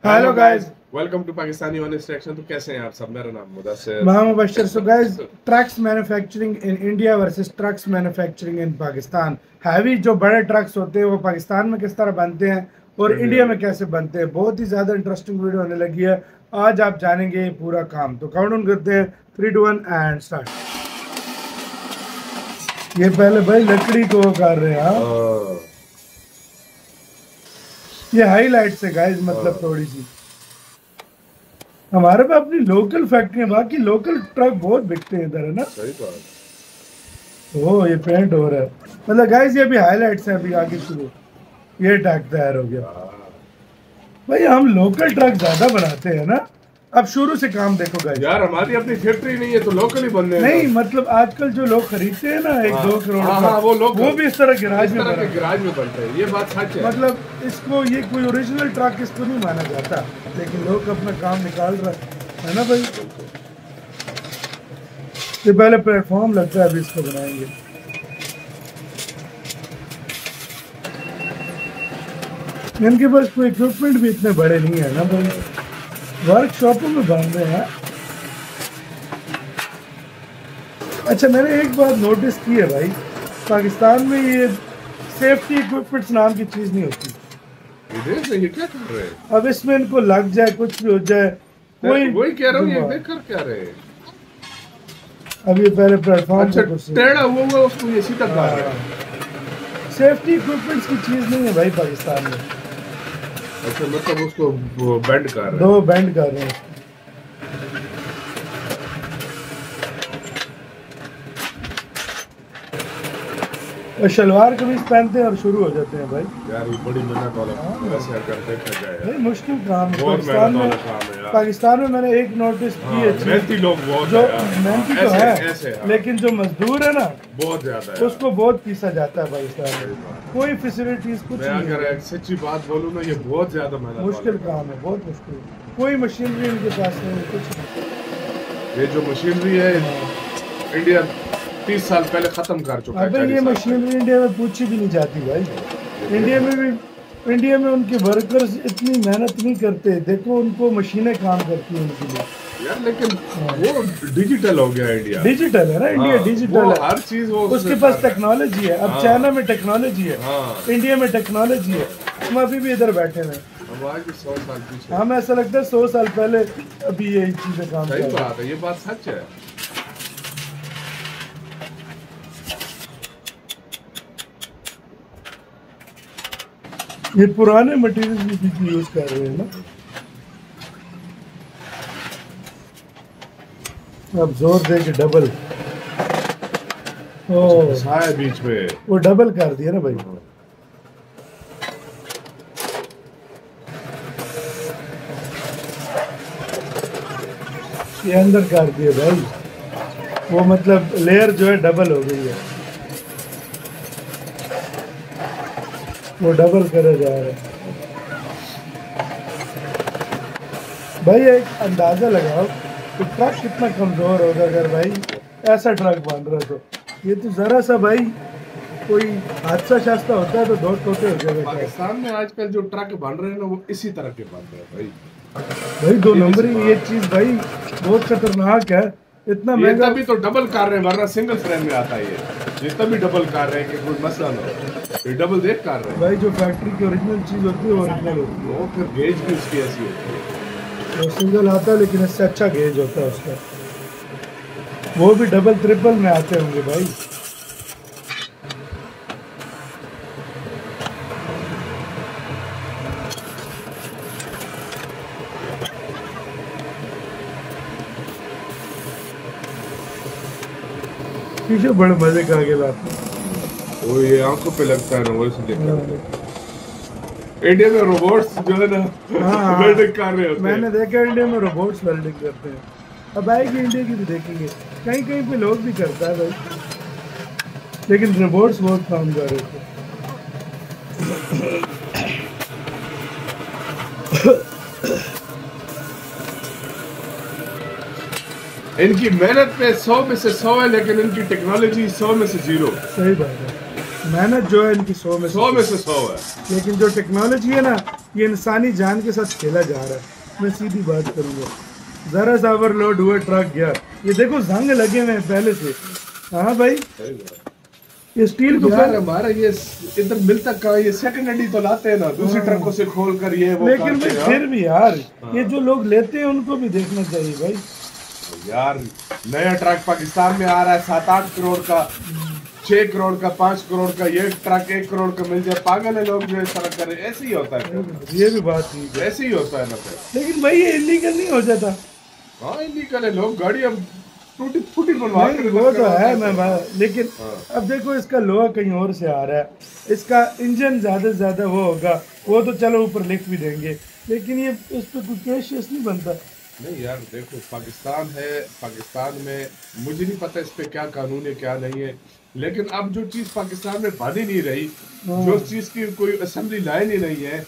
Hello guys, welcome to Pakistani honest action. तो कैसे हैं आप सब? मेरा नाम मुदस्सिर। मैं Mubashar. So guys, trucks manufacturing in India versus trucks manufacturing in Pakistan. Heavy जो बड़े ट्रक्स होते हैं वो पाकिस्तान में किस तरह बनते हैं और इंडिया में कैसे बनते हैं, बहुत ही ज़्यादा इंटरेस्टिंग वीडियो होने लगी है। आज आप जानेंगे पूरा काम। तो काउंट डाउन करते हैं, 3 2 1 एंड स्टार्ट। ये पहले भाई लकड़ी को कर रहे हैं। ये हाईलाइट्स है गाइस, मतलब थोड़ी सी हमारे पे अपनी लोकल फैक्ट्री है, बाकी लोकल ट्रक बहुत बिकते हैं इधर, है ना। सही बात। ओ ये पेंट हो रहा है, मतलब गाइस ये भी हाईलाइट्स है। अभी आगे शुरू, ये ट्रक तैयार हो गया। भाई हम लोकल ट्रक ज्यादा बनाते हैं ना। अब शुरू से काम देखो गाइस। यार हमारी अपनी फैक्ट्री नहीं है तो लोकल ही बनने हैं। नहीं मतलब आजकल जो लोग खरीदते हैं ना 1-2 करोड़ का, वो भी इस तरह गिराज में बनते हैं। ये बात सच है। मतलब इसको ये कोई ओरिजिनल ट्रक इसको नहीं माना जाता, लेकिन लोग अपना काम निकाल रहे है ना भाई। ये पहले प्लेटफॉर्म लगता है, अभी इसको बनाएंगे। इनके पास कोई इक्विपमेंट भी इतने बड़े नहीं है ना भाई, वर्कशॉपों में बन रहे हैं। अच्छा मैंने एक बात नोटिस की है भाई, पाकिस्तान में ये सेफ्टी इक्विपमेंट्स नाम की चीज नहीं होती। ये क्या कर रहे हैं? अब इसमें इनको लग जाए, कुछ भी हो जाए, वही कह रहा हूँ, ये देख कर क्या रहे हैं। अब ये पहले प्लेटफॉर्म अच्छा टेढ़ा हुआ उसको ये सीधा कर रहे हैं। सेफ्टी इक्विपमेंट्स की चीज नहीं है भाई पाकिस्तान में। अच्छा मतलब उसको बेंड कर रहे हैं। दो बेंड कर रहे हैं। और शलवार कमीज पहनते हैं और शुरू हो जाते हैं भाई। यार ये बड़ी मेहनत वाला वैसे अगर देखा जाए भाई मुश्किल काम है पाकिस्तान में। पाकिस्तान में मैंने एक नोटिस की है, मेहनती लोग बहुत जो मेहनती तो है लेकिन जो मजदूर है ना बहुत ज्यादा है, उसको बहुत पीसा जाता है पाकिस्तान में। कोई फैसिलिटीज कुछ नहीं है। अगर एक सच्ची बात बोलूं ना, ये बहुत ज्यादा मेहनत मुश्किल काम है, बहुत मुश्किल। कोई मशीनरी इनके पास नहीं, कुछ नहीं। ये जो मशीनरी है इंडिया 30 साल पहले खत्म कर चुका है। अबे ये मशीनरी इंडिया में पूछी भी नहीं जाती भाई। इंडिया में उनके वर्कर्स इतनी मेहनत नहीं करते। देखो उनको मशीनें काम करती हैं उनके लिए यार, लेकिन वो डिजिटल हो गया इंडिया। डिजिटल है ना इंडिया, डिजिटल है हर चीज। वो उसके पास टेक्नोलॉजी है। अब चाइना में टेक्नोलॉजी है, इंडिया में टेक्नोलॉजी है। हम अभी भी इधर बैठे हैं, 100 साल पीछे। हमें ऐसा लगता है 100 साल पहले अभी यही चीजें काम कर रही है। सही बात है, ये बात सच है। ये पुराने मटेरियल भी यूज कर रहे हैं ना। अब जोर दे के डबल, ओ बीच में वो डबल कर दिया ना भाई। ये अंदर कर दिया भाई, वो मतलब लेयर जो है डबल हो गई है, वो डबल करे जा रहा है भाई। एक अंदाजा लगाओ कि ट्रक कितना कमजोर होगा अगर भाई ऐसा ट्रक बन रहा तो। ये तो जरा सा भाई कोई हादसा शास्ता होता है तो 2 टोटे हो जाएगा। पाकिस्तान में आजकल जो ट्रक बन रहे हैं ना, वो इसी तरह के बन रहे हैं भाई 2 नंबरी। ये चीज भाई बहुत खतरनाक है। इतना महंगा भी तो डबल कर रहे हैं, वरना सिंगल फ्रेम में आता है। ये तभी डबल कर रहे हैं कि कोई मसला ना हो। ये डबल देख कर रहे हैं भाई। जो फैक्ट्री की ओरिजिनल चीज होती है वो ओरिजिनल होती है। वो फिर गेज भी उसकी ऐसी होती है। वो सिंगल आता है लेकिन इससे अच्छा गेज होता है उसका। वो भी डबल ट्रिपल में आते होंगे भाई। पीछे बड़े मजे का आगे लाते हैं। वो ये आंखों पे लगता है ना, वो इसलिए इंडिया में रोबोट्स जो है ना वेल्डिंग कर रहे होते हैं। मैंने देखा इंडिया में रोबोट्स वेल्डिंग करते हैं। अब आएगी इंडिया की भी देखेंगे, कहीं कहीं पे लोग भी करता है भाई, लेकिन रोबोट्स बहुत काम कर रहे थे। इनकी मेहनत पे 100 में से 100 है, लेकिन इनकी टेक्नोलॉजी 100 में से 0। सही बात है। मेहनत जो है इनकी 100 में 100 है। लेकिन जो टेक्नोलॉजी है ना, ये इंसानी जान के साथ खेला जा रहा है। मैं सीधी बात करूंगा, जरा सा ओवरलोड हुआ ट्रक गया, ये देखो जंग लगे हुए हैं पहले से। हाँ भाई, ये स्टील तो फिर हमारा ये इधर मिलता कहाँ, ये सेकंड हैंड ही तो लाते हैं ना, दूसरी ट्रकों से खोल कर ये वो। लेकिन भाई फिर भी यार, ये जो लोग लेते हैं उनको भी देखना चाहिए भाई। यार नया ट्रक पाकिस्तान में आ रहा है 7-8 करोड़ का, 6 करोड़ का, 5 करोड़ का, ये ट्रक 1 करोड़ का मिल जाए, पागल है लोग जो इस तरह करे। ऐसे ही होता है, ये भी बात ठीक है, ऐसे ही होता है ना फिर। लेकिन भाई ये इलीगल नहीं हो जाता। हाँ इलीगल है, लोग गाड़ी अब टूटी फूटी बनवा के वो तो है लेकिन अब देखो इसका लोहा कहीं और से आ रहा है, इसका इंजन ज्यादा से ज्यादा वो होगा, वो तो चलो ऊपर लिख भी देंगे, लेकिन ये इस पे कोई केस नहीं बनता। नहीं यार देखो, पाकिस्तान है, पाकिस्तान में मुझे नहीं पता इस पे क्या कानून है क्या नहीं है, लेकिन अब जो चीज पाकिस्तान में बन ही नहीं रही, जो चीज की कोई असेंबली लाइन ही नहीं है,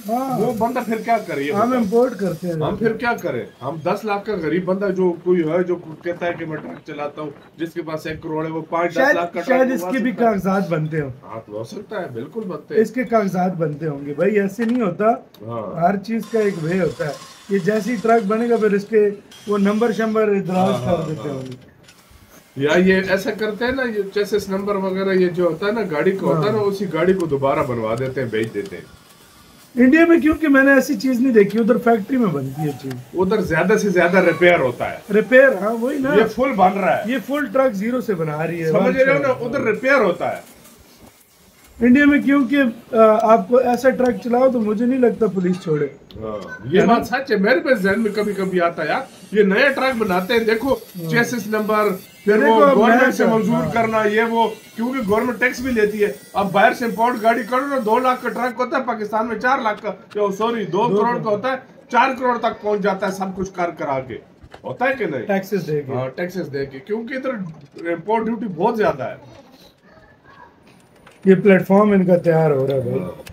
वो बंदा फिर क्या करे? हम इम्पोर्ट करते हैं, हम फिर क्या करें? हम 10 लाख का गरीब बंदा जो कोई है, जो कहता है कि मैं ट्रक चलाता हूँ, जिसके पास 1 करोड़ है, वो 5-10 लाख का शायद इसके भी कागजात बनते हो। हाँ तो हो सकता है, बिल्कुल बनते हैं, इसके कागजात बनते होंगे भाई, ऐसे नहीं होता। हर चीज का एक वे होता है, ये जैसी ट्रक बनेगा फिर इसके वो नंबर शंबर दराज कर देते होंगे, या ये ऐसा करते हैं ना, ये चेसिस नंबर वगैरह ये जो होता है ना गाड़ी को होता है ना, उसी गाड़ी को दोबारा बनवा देते हैं, बेच देते हैं। इंडिया में क्योंकि मैंने ऐसी चीज नहीं देखी, उधर फैक्ट्री में बनती है चीज, उधर ज्यादा से ज्यादा रिपेयर होता है। रिपेयर, हाँ वही ना, ये फुल बन रहा है, ये फुल ट्रक जीरो से बना रही है, समझ रहे हो ना, उधर रिपेयर होता है। इंडिया में क्योंकि आपको ऐसा ट्रक चलाओ तो मुझे नहीं लगता पुलिस छोड़े। ये बात सच है, मेरे पे ज़हन में कभी कभी आता है यार, ये नए ट्रक बनाते हैं, देखो चेसिस नंबर, फिर वो गवर्नमेंट से मंजूर करना, ये वो, क्योंकि गवर्नमेंट टैक्स भी लेती है। अब बाहर से इंपोर्ट गाड़ी करो ना, 2 लाख का ट्रक होता है, पाकिस्तान में 4 लाख का, सॉरी 2 करोड़ का होता है, 4 करोड़ तक पहुंच जाता है, सब कुछ कर करा के, होता है कि नहीं? टैक्सेस देके, हाँ टैक्सेस देके, क्योंकि इधर इंपोर्ट ड्यूटी बहुत ज्यादा है। ये प्लेटफॉर्म इनका तैयार हो रहा है भाई,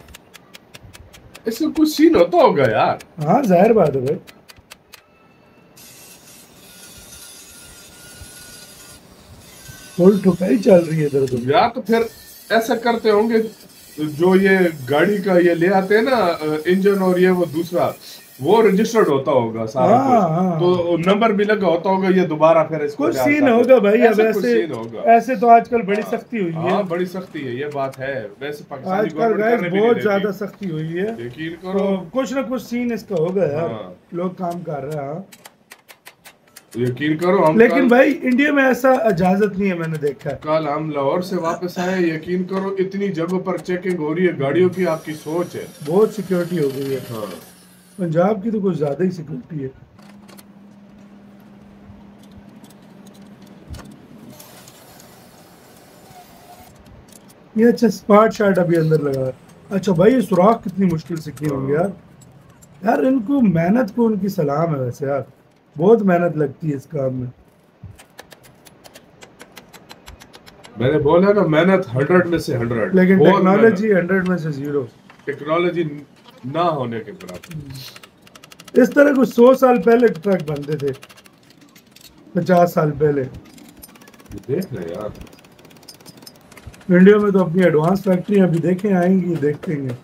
इसमें कुछ सीन होता होगा यार। हाँ जाहिर बात है भाई, फुल ठुकाई चल रही है इधर तो। या तो फिर ऐसा करते होंगे, जो ये गाड़ी का ये ले आते हैं ना इंजन और ये वो दूसरा, वो रजिस्टर्ड होता होगा सारा कुछ, तो नंबर भी लगा होता होगा, ये दोबारा फिर इसको कुछ सीन होगा भाई। अब ऐसे तो आजकल बड़ी सख्ती हुई है, बड़ी सख्ती है, ये बात है। वैसे आजकल बहुत ज्यादा सख्ती हुई है, यकीन करो, कुछ ना कुछ सीन इसका होगा यार, लोग काम कर रहे हैं, यकीन करो। हम लेकिन भाई इंडिया में ऐसा इजाजत नहीं है, मैंने देखा है। कल हम लाहौर से वापस आए, यकीन करो इतनी जगहों पर चेकिंग हो रही है गाड़ियों की, आपकी सोच है, बहुत सिक्योरिटी हो गई है। पंजाब की तो कुछ ज्यादा ही सिक्योरिटी है। ये अच्छा स्पार्ट शार्ट अभी अंदर लगा। अच्छा भाई, ये सुराख कितनी मुश्किल से किए होंगे यार। यार इनको मेहनत को उनकी सलाम है वैसे यार, बहुत मेहनत लगती है इस काम में। मैंने बोला ना, मेहनत 100 में से 100, लेकिन टेक्नोलॉजी 100 में से 0। टेक्नोलॉजी ना होने के बराबर। इस तरह कुछ 100 साल पहले ट्रक बनते थे, 50 साल पहले। देख रहे यार, इंडिया में तो अपनी एडवांस फैक्ट्री अभी देखें आएंगी, देखते हैं।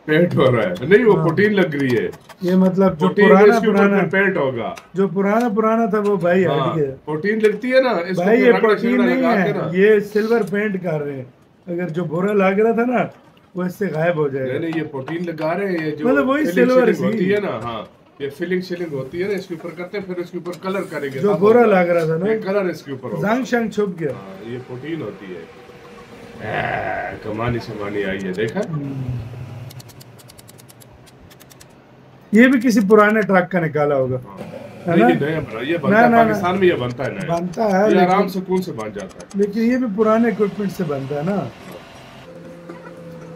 पेंट हो रहा है, नहीं वो पुटीन लग रही है। ये मतलब जो पुराना पेंट होगा, जो पुराना था वो भाई हट गया। पुटीन लगती है ना, भाई ये पुटीन नहीं है, ये सिल्वर पेंट कर रहे हैं। अगर जो बुरा लग रहा था ना वो इससे गायब हो जाएगा। नहीं ये पुटीन लगा रहे हैं, ये जो मतलब वही सिल्वर होती है ना, हाँ ये फिलिंग शिलिंग होती है ना, इसके ऊपर करते हैं, फिर इसके ऊपर कलर करेंगे। जो बुरा लग रहा था ना, कलर इसके ऊपर जंग शंग छुप गया। ये पुटीन होती है, कमानी समानी आई है, देखा। ये भी किसी पुराने ट्रक का निकाला होगा, है ना? ये बनता है पाकिस्तान में, ये बनता है, बनता है, ये आराम सुकून से बन जाता है। लेकिन ये भी पुराने इक्विपमेंट से बनता है ना,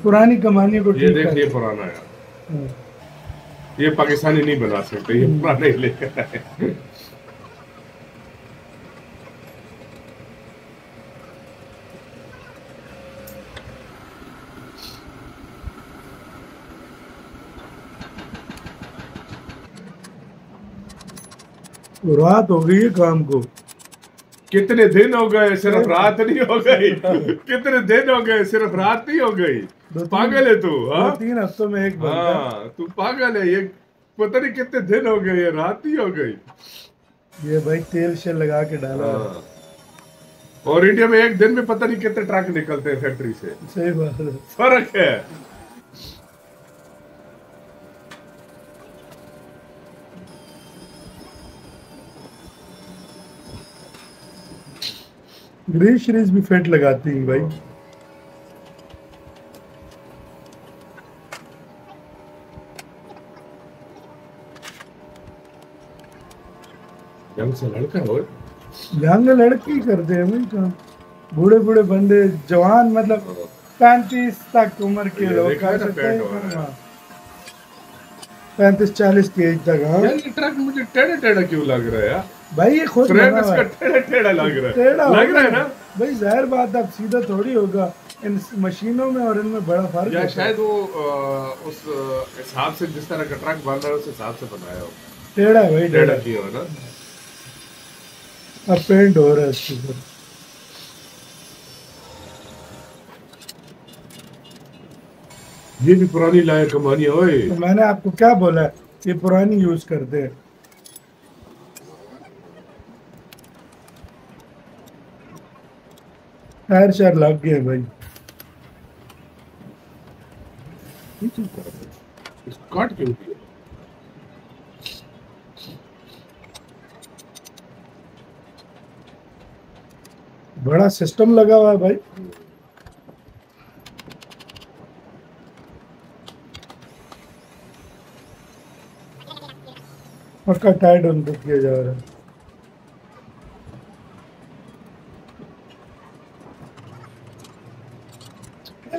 पुरानी कमानी को। ये देख, ये पुराना है, ये पाकिस्तानी नहीं बना सकते, ये पुराने ही लेकर आए। रात हो गई है काम को। कितने दिन हो गए, सिर्फ रात नहीं हो गई। कितने दिन हो गए, सिर्फ रात नहीं हो गई। पागल है तू। 2-3 हफ्तों में एक बनता। हाँ तू पागल है। ये पता नहीं कितने दिन हो गए, रात नहीं हो गई। ये भाई तेल से लगा के डाला। और इंडिया में एक दिन में पता नहीं कितने ट्रक निकलते हैं फैक्ट्री से। सही बात है, फर्क है। ग्रीस श्रीज भी फिट लगाती है भाई। यंग से लड़का हो, यंग लड़की करते हैं भाई काम। बूढ़े बूढ़े बंदे, जवान मतलब 35 तक उम्र के लोग कर सकते हैं। 35-40 की एज तक। हाँ ये ट्रक मुझे टेढ़ा टेढ़ा क्यों लग रहा है यार? भाई ये खुद फ्रेम इसका टेढ़ा टेढ़ा लग रहा है। टेढ़ा लग रहा है ना भाई, जाहिर बात अब सीधा थोड़ी होगा। इन मशीनों में और इनमें बड़ा फर्क या है। शायद वो उस हिसाब से जिस तरह का ट्रक बन रहा है उस हिसाब से बनाया हो। टेढ़ा है भाई, टेढ़ा किया हो ना। अब पेंट हो रहा है इसके ऊपर। ये भी पुरानी लाया कमानी है। तो मैंने आपको क्या बोला, ये पुरानी यूज करते हैं। टायर शायर लग गए भाई। काट क्यों दिया? बड़ा सिस्टम लगा हुआ है भाई। पक्का टाइट उनको किया जा रहा है।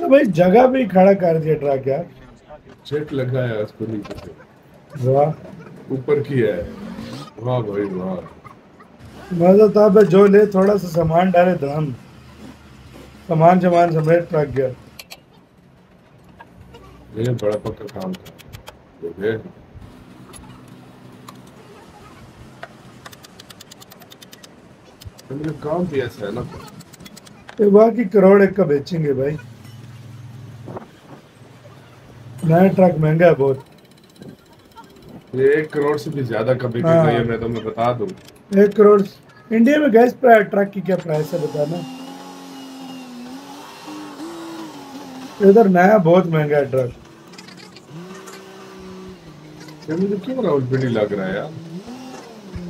भाई जगह भी खड़ा कर दिया ट्रक यार। चेक लगाया उसको नीचे से, वाह ऊपर की है। वाह भाई वाह। मजा था भाई, जो ले थोड़ा सा सामान डाले धम, सामान समेत ट्रक गया। ये बड़ा पक्का काम था। काम भी ऐसा है ना। बाकी करोड़ एक का बेचेंगे भाई। नया ट्रक महंगा है बहुत। ये 1 करोड़ से भी ज्यादा का बिकेगा ये मैं तुम्हें बता दूं। 1 करोड़ इंडिया में गैस ट्रक की क्या प्राइस है बताना। इधर नया बहुत महंगा है ट्रक। मुझे क्यों रावलपिंडी लग रहा है यार?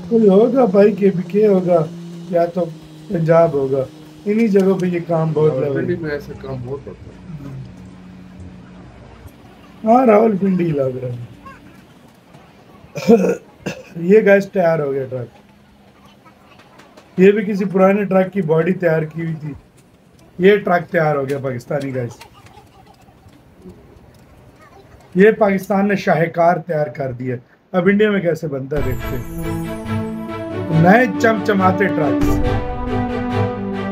कोई होगा भाई, के होगा या तो पंजाब होगा। इन्हीं जगहों पे ये काम बहुत है। रावलपिंडी में ऐसा काम बहुत होता है। हाँ रावलपिंडी लग रहा है। ये गैस तैयार हो गया ट्रक। ये भी किसी पुराने ट्रक की बॉडी तैयार की हुई थी। ये ट्रक तैयार हो गया पाकिस्तानी गैस। ये पाकिस्तान ने शाहकार तैयार कर दिया। अब इंडिया में कैसे बनता है देखते हैं। नए चमचमाते ट्रक।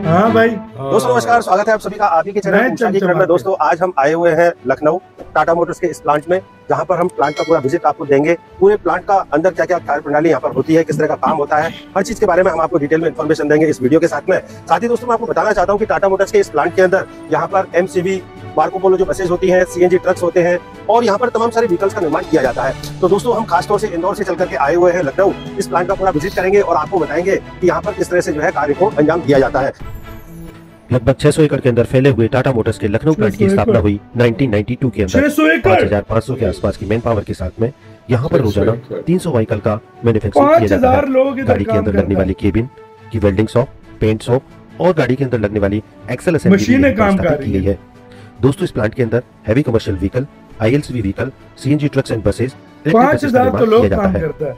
हाँ भाई दोस्तों नमस्कार, स्वागत है आप सभी का आप ही के चैनल में। दोस्तों आज हम आए हुए हैं लखनऊ टाटा मोटर्स के इस प्लांट में, जहां पर हम प्लांट का पूरा विजिट आपको देंगे। पूरे प्लांट का अंदर क्या क्या कार्य प्रणाली यहाँ पर होती है, किस तरह का काम होता है, हर चीज के बारे में हम आपको डिटेल में इन्फॉर्मेशन देंगे इस वीडियो के साथ में। साथ ही दोस्तों मैं आपको बताना चाहता हूँ कि टाटा मोटर्स के इस प्लांट के अंदर यहाँ पर MCV मार्को पोलो जो बसेज होती हैं, CNG ट्रक्स होते हैं और यहाँ पर तमाम सारे व्हीकल्स का निर्माण किया जाता है। तो दोस्तों हम खासतौर से इंदौर से चल करके आए हुए हैं लखनऊ। इस प्लांट का पूरा विजिट करेंगे और आपको बताएंगे कि यहाँ पर किस तरह से जो है कार्य को अंजाम दिया जाता है। लगभग 600 एकड़ के अंदर फैले हुए टाटा मोटर्स के लखनऊ प्लांट की स्थापना हुई 1992 के अंदर 5500 के आसपास की मैन पावर के साथ में। यहाँ पर रोजाना 300 व्हीकल का मैन्युफैक्चरिंग किया जाता है। गाड़ी के अंदर लगने वाली केबिन की वेल्डिंग शॉप, पेंट शॉप और गाड़ी के अंदर लगने वाली एक्सेल असेंबली की गई है। दोस्तों इस प्लांट के अंदर heavy commercial vehicle, ILCV vehicle, CNG trucks and buses 5000 तो लोग काम करता है।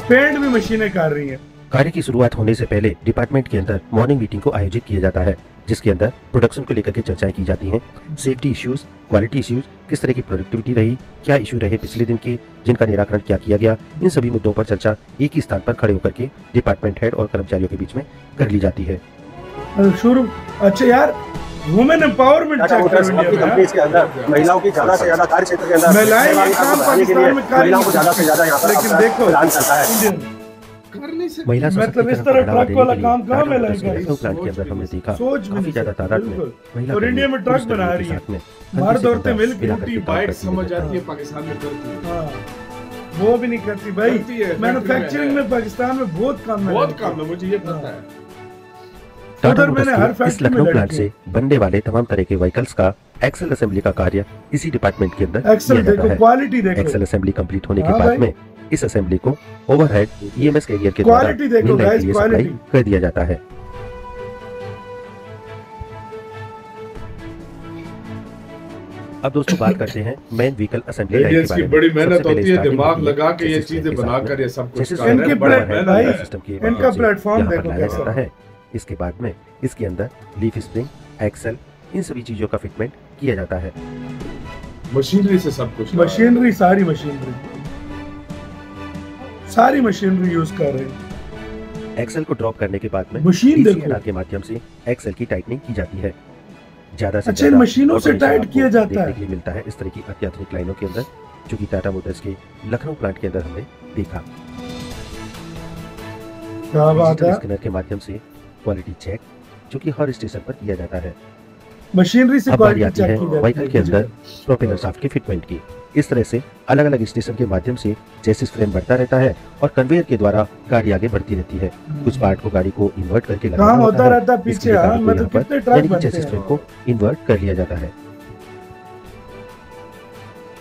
पेंट भी मशीनें कर रही हैं। कार्य की शुरुआत होने से पहले डिपार्टमेंट के अंदर मॉर्निंग मीटिंग को आयोजित किया जाता है, जिसके अंदर प्रोडक्शन को लेकर के चर्चाएं की जाती हैं। सेफ्टी इश्यूज, क्वालिटी इश्यूज, किस तरह की प्रोडक्टिविटी रही, क्या इश्यू रहे पिछले दिन के, जिनका निराकरण क्या किया गया, इन सभी मुद्दों पर चर्चा एक ही स्थान पर खड़े होकर के डिपार्टमेंट हेड और कर्मचारियों के बीच में कर ली जाती है। शुरू अच्छा यार women empowerment Tata check motors करो अपनी इंडिया में। कंपनीज के अंदर महिलाओं की ज्यादा से ज्यादा कार्य क्षेत्र के अंदर महिलाएं बढ़ाने काम के पाकिस्तान लिए में कर महिलाओं को ज्यादा से ज्यादा यहाँ पर लेकिन अवसर देखो प्रदान करता है। इंडिया में कर नहीं सकते। महिला मतलब इस सशक्तिकरण तरह को बढ़ावा ट्रक वाला देने के काम लिए कहाँ टाटा मिला मोटर्स के है? लखनऊ प्लांट के अंदर हमने देखा सोच भी काफी नहीं ज्यादा सकते, तादाद में बिल्कुल। महिला और इंडिया में कर्मियों ट्रक बना रही है। साथ में मर्द कंधे से औरतें कंधा मिलकर मिलाकर छोटी के काम बाइक करती समझ नजर आती है पाकिस्तान में करती है। हाँ, वो भी नहीं करती भाई। करती है, मैन्युफैक्चरिंग फैक्ट्री में में पाकिस्तान में बहुत कम है। बहुत काम है, मुझे ये पता है। टाटा उधर मैंने हर मोटर्स के इस फैक्ट्री में लखनऊ प्लांट लड़के से बनने वाले तमाम तरह के व्हीकल्स का एक्सेल असेंबली का कार्य इसी डिपार्टमेंट के अंदर एक्सेल किया जाता देखो, है। क्वालिटी देखो, एक्सेल असेंबली कंप्लीट होने के हाँ बाद भाई। में इस असेंबली को ओवरहेड ईएमएस कैरियर के द्वारा क्वालिटी देखो मिल लाइन गाइस, के लिए सप्लाई क्वालिटी। कर दिया जाता है। अब दोस्तों बात करते हैं मेन व्हीकल असेंबली लाइन के इंडियंस बारे की में। बड़ी सबसे मेहनत पहले होती है, starting दिमाग होती है लगा के ये chassis चीजें के साथ बनाकर में। ये सब कुछ chassis कर रहे हैं, इनके बड़ा प्लेट- मेहनत भाई, है। सिस्टम के इनका माध्यम से प्लेटफॉर्म यहाँ पर देखो लाया कैसा जाता है। इसके बाद में इसके अंदर लीफ स्प्रिंग, एक्सेल, इन सभी चीजों का फिटमेंट किया जाता है। मशीनरी से सब कुछ मशीनरी, सारी मशीनरी यूज कर रहे हैं। एक्सेल को ड्रॉप करने के बाद में मशीन DCLR देखो। के माध्यम से एक्सेल की टाइटनिंग की जाती है। ज्यादा से अच्छा, इन ज्यादा मशीनों और से बड़ी टाइट आपको किया जाता देखने है। के लिए मिलता है इस तरह की अत्याधुनिक लाइनों के अंदर, जो कि टाटा मोटर्स के लखनऊ प्लांट के अंदर हमने देखा। क्या बात डिजिटल है। स्कैनर के माध्यम से क्वालिटी चेक, जो कि हर स्टेशन पर किया जाता है। मशीनरी से अब बारी क्वालिटी आती चेक है की जाती व्हीकल के अंदर प्रोपेलर शाफ्ट के फिटमेंट की। इस तरह से अलग अलग स्टेशन के माध्यम से चेसिस फ्रेम बढ़ता रहता है और कन्वेयर के द्वारा गाड़ी आगे बढ़ती रहती है। कुछ पार्ट को गाड़ी को इन्वर्ट करके लगाना काम होता रहता है इसके पीछे। लिए हाँ, गाड़ी को मतलब यहाँ पर कितने ट्रक यानी कि बनते चेसिस फ्रेम हैं। को इन्वर्ट कर लिया जाता है।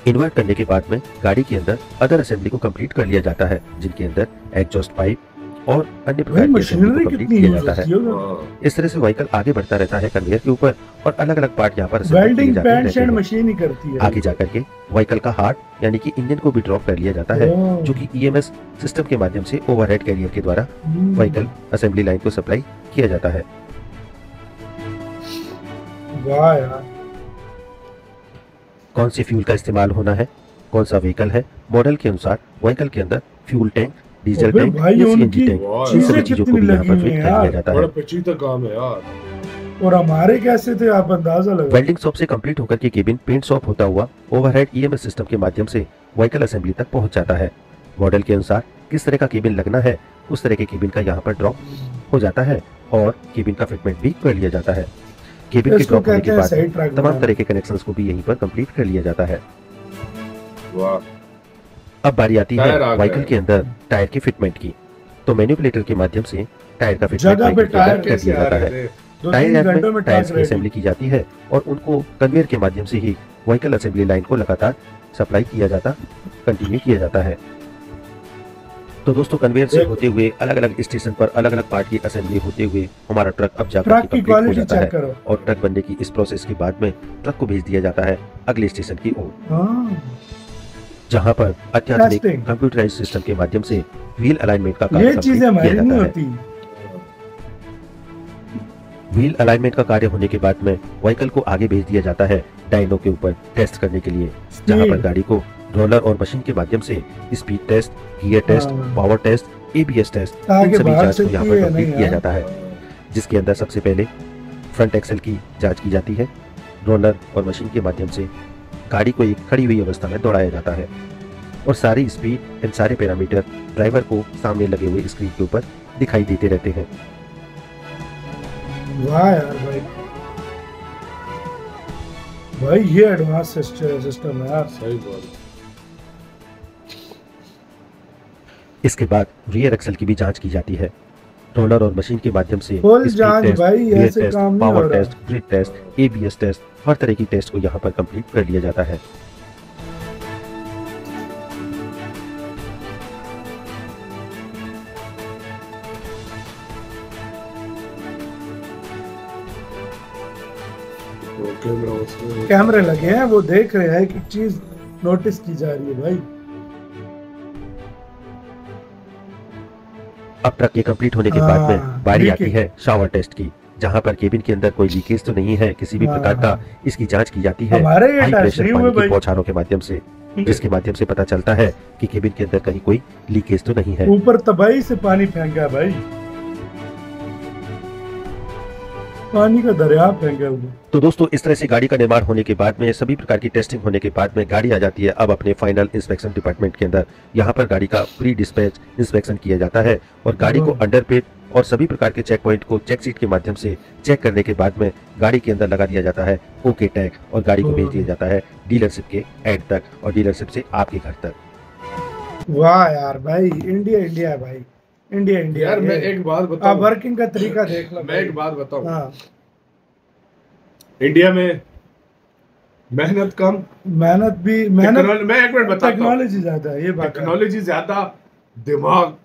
इन्वर्ट करने के बाद में गाड़ी के अंदर अदर असेंबली को कंप्लीट कर लिया जाता है, जिनके अंदर एग्जॉस्ट पाइप और अन्य प्रकार की असेंबली मशीनरी को कंप्लीट कितनी किया यूज जाता है। होती होगा। इस तरह से व्हीकल आगे बढ़ता रहता है कन्वेयर के ऊपर और अलग अलग पार्ट यहाँ पर assemble किए वेल्डिंग जाते पैंट रहते शर्ट हैं। मशीन ही करती है। आगे जाकर के व्हीकल का हार्ट यानी कि इंजन को भी ड्रॉप कर लिया जाता है, ओह। जो कि ईएमएस सिस्टम के माध्यम से ओवरहेड कैरियर के द्वारा व्हीकल असेंबली लाइन को सप्लाई किया जाता है। वाह यार। कौन से फ्यूल का इस्तेमाल होना है, कौन सा व्हीकल है, मॉडल के अनुसार व्हीकल के अंदर फ्यूल टैंक, डीजल अबे टैंक भाई, या सीएनजी उनकी टैंक, इन चीजें सभी चीजों को कितनी भी यहाँ पर लगी फिट हैं कर लिया यार। जाता बड़ा है। पेचीदा काम है यार। और हमारे कैसे थे आप अंदाजा लगा। वेल्डिंग शॉप से कंप्लीट होकर के केबिन पेंट शॉप होता हुआ ओवरहेड ईएमएस सिस्टम के माध्यम से व्हीकल असेंबली तक पहुंच जाता है। मॉडल के अनुसार किस तरह का केबिन लगना है, उस तरह के केबिन का यहाँ पर ड्रॉप हो जाता है और केबिन का फिटमेंट भी कर लिया जाता है। केबिन के इसको ड्रॉप होने कहते के हैं बाद सही ट्रैक तमाम बनाना। तरह के कनेक्शंस को भी यहीं पर कंप्लीट कर लिया जाता है। वाह, अब बारी आती है टायर आ गए। व्हीकल के अंदर टायर के फिटमेंट की। तो मैन्युपुलेटर के माध्यम से टायर का फिटमेंट जगह पे टायर कर कैसे दिया आ जाता रहे है। थे? 2-3 टायर घंटों में में टायर्स ट्रक की रेडी। असेंबली की जाती है और उनको कन्वेयर के माध्यम से ही व्हीकल असेंबली लाइन को लगातार सप्लाई किया जाता, कंटिन्यू किया जाता है। तो दोस्तों कन्वेयर से होते हुए अलग अलग स्टेशन पर अलग अलग पार्ट की असेंबली होते हुए हमारा ट्रक अब जाकर ट्रक की कंप्लीट हो क्वालिटी जाता चेक है करो। और ट्रक बनने की इस प्रोसेस के बाद में ट्रक को भेज दिया जाता है अगले स्टेशन की ओर, हाँ, जहां पर अत्याधुनिक Testing। कंप्यूटराइज्ड सिस्टम के माध्यम से व्हील अलाइनमेंट का ये कार्य चीजें कंप्लीट हमारी किया नहीं जाता है। होती। व्हील अलाइनमेंट का कार्य होने के बाद में व्हीकल को आगे भेज दिया जाता है डायनो के ऊपर टेस्ट करने के लिए, जहां पर गाड़ी को रोलर और मशीन के माध्यम से स्पीड टेस्ट, गियर टेस्ट, हाँ। पावर टेस्ट, एबीएस टेस्ट, इन आगे सभी बाहर जांच को से यहाँ किए पर या कंप्लीट नहीं किया यार? जाता है, जिसके अंदर सबसे पहले फ्रंट एक्सेल की जांच की जाती है। रोलर और मशीन के माध्यम से गाड़ी को एक खड़ी हुई अवस्था में दौड़ाया जाता है और सारी स्पीड एंड सारे पैरामीटर ड्राइवर को सामने लगे हुए स्क्रीन के ऊपर दिखाई देते रहते हैं। वाह यार भाई, भाई ये एडवांस सिस्टम है यार। सही बात। इसके बाद रियर एक्सल की भी जांच की जाती है। रोलर और मशीन के माध्यम से फुल स्पीड जांच टेस्ट, भाई, गियर ऐसे टेस्ट, काम नहीं पावर हो रहा। Test, grid test, ABS test, हर तरह की टेस्ट को यहाँ पर कंप्लीट कर लिया जाता है। तो कैमरा उसमें कैमरे लगे हैं, वो देख रहे हैं कि चीज नोटिस की जा रही है भाई। अब ट्रक के कंप्लीट होने के बाद में हाँ, बारी लीकेज। आती है शावर टेस्ट की, जहाँ पर केबिन के अंदर कोई लीकेज तो नहीं है किसी भी हाँ, प्रकार का, हाँ। इसकी जांच की जाती है हमारे ये हाई टेस्ट प्रेशर नहीं हुए पानी की भाई। बौछारों के माध्यम से, जिसके माध्यम से पता चलता है कि केबिन के अंदर कहीं कोई लीकेज तो नहीं है। ऊपर तबाही से पानी फेंका है भाई। पानी का दरिया फेंका हुआ। तो दोस्तों इस तरह से गाड़ी का निर्माण होने के बाद में सभी प्रकार की टेस्टिंग होने के बाद में गाड़ी आ जाती है अब अपने फाइनल इंस्पेक्शन डिपार्टमेंट के अंदर। यहाँ पर गाड़ी का प्री डिस्पैच इंस्पेक्शन किया जाता है और गाड़ी को अंडरपेट और सभी प्रकार के चेक पॉइंट को चेक सीट के माध्यम से चेक करने के बाद में गाड़ी के अंदर लगा दिया जाता है ओके टैग और गाड़ी को भेज दिया जाता है डीलरशिप के एंड तक और डीलरशिप से आपके घर तक। वाह यार भाई, इंडिया इंडिया है भाई, इंडिया इंडिया। यार मैं एक बात बताऊं, वर्किंग का तरीका देख लो। मैं एक बात बताऊं, हाँ, इंडिया में मेहनत कम, मेहनत भी मैं एक मिनट बताता हूं, टेक्नोलॉजी ज्यादा है, ये बात है। टेक्नोलॉजी ज्यादा, दिमाग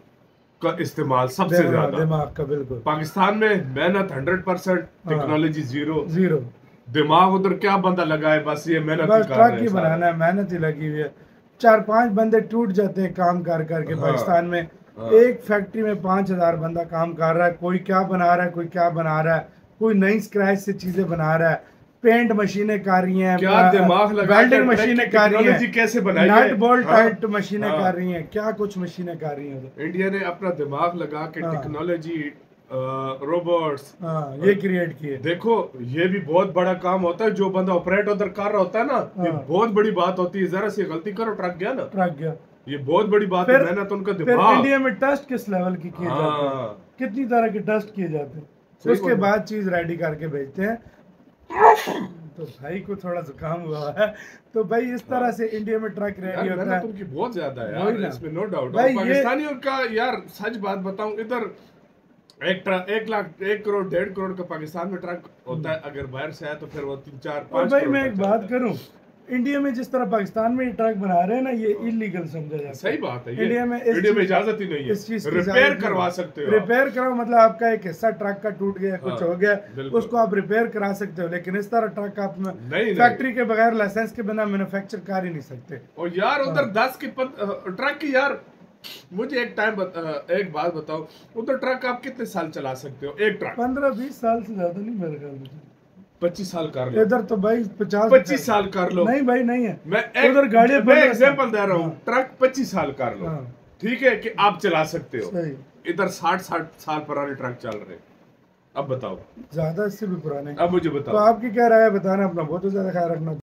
का इस्तेमाल सबसे ज्यादा दिमाग का, बिल्कुल। पाकिस्तान में मेहनत 100%, टेक्नोलॉजी जीरो। दिमाग उधर क्या बंदा लगाए, बस ये मेहनत बस ट्रक ही बनाना है, मेहनत ही लगी हुई है। 4-5 बंदे टूट जाते हैं काम कर करके। पाकिस्तान में एक फैक्ट्री में 5000 बंदा काम कर रहा है, कोई क्या बना रहा है, कोई क्या बना रहा है, कोई नई स्क्रैच से चीजें बना रहा है, पेंट मशीनें कर रही हैं, क्या दिमाग लगा, वेल्डिंग मशीनें कर रही हैं, कैसे बनाई नट बोल्ट टाइट मशीनें कर रही हैं, क्या कुछ मशीनें कर रही हैं। इंडिया ने अपना दिमाग लगा के टेक्नोलॉजी, रोबोट्स ये क्रिएट किए। देखो ये भी बहुत बड़ा काम होता है, जो बंदा ऑपरेट उधर कर रहा होता है ना, ये बहुत बड़ी बात होती है। जरा सी गलती करो ट्रक गया ना, ट्रक गया, ये बहुत बड़ी बात है। मेहनत उनका दिमाग। इंडिया में टेस्ट किस लेवल की किए जाते हैं, कितनी तरह के टेस्ट किए जाते हैं, उसके बाद चीज रेडी करके भेजते हैं। तो भाई को थोड़ा जुकाम हुआ है, तो भाई इस तरह से इंडिया में ट्रक रेडी होता है। उनकी बहुत ज्यादा है यार, इसमें नो डाउट। पाकिस्तानियों का यार सच बात बताऊं, इधर 1 लाख 1 करोड़ 1.5 करोड़ का पाकिस्तान में ट्रक होता है, अगर बाहर से आया तो फिर वो 3-4-5 भाई मैं एक बात करूं, इंडिया में जिस तरह पाकिस्तान में ये ट्रक बना रहे हैं ना, ये इलीगल समझा जाता है। सही बात है, इंडिया में इजाजत ही नहीं है। इस चीज रिपेयर करवा सकते हो, रिपेयर कराओ, मतलब आपका एक हिस्सा ट्रक का टूट गया, कुछ हो गया, उसको आप रिपेयर करा सकते हो, लेकिन इस तरह ट्रक आप फैक्ट्री के बगैर लाइसेंस के बिना मैन्युफैक्चर कर ही नहीं सकते। और यार उधर 10 की ट्रक की, यार मुझे एक बात बताओ, उधर ट्रक आप कितने साल चला सकते हो? एक ट्रक 15-20 साल से ज्यादा नहीं, मेरे ख्याल में 25 साल कर लो। इधर तो भाई 25 साल कर लो। नहीं भाई नहीं है, मैं उधर गाड़ियां एग्जांपल दे रहा हूँ। ट्रक 25 साल कर लो, ठीक है कि आप चला सकते हो। इधर 60 साल पुराने ट्रक चल रहे। अब बताओ, ज्यादा इससे भी पुराने। अब मुझे बताओ, तो आपकी क्या राय है, बताना अपना बहुत ज्यादा ख्याल रखना।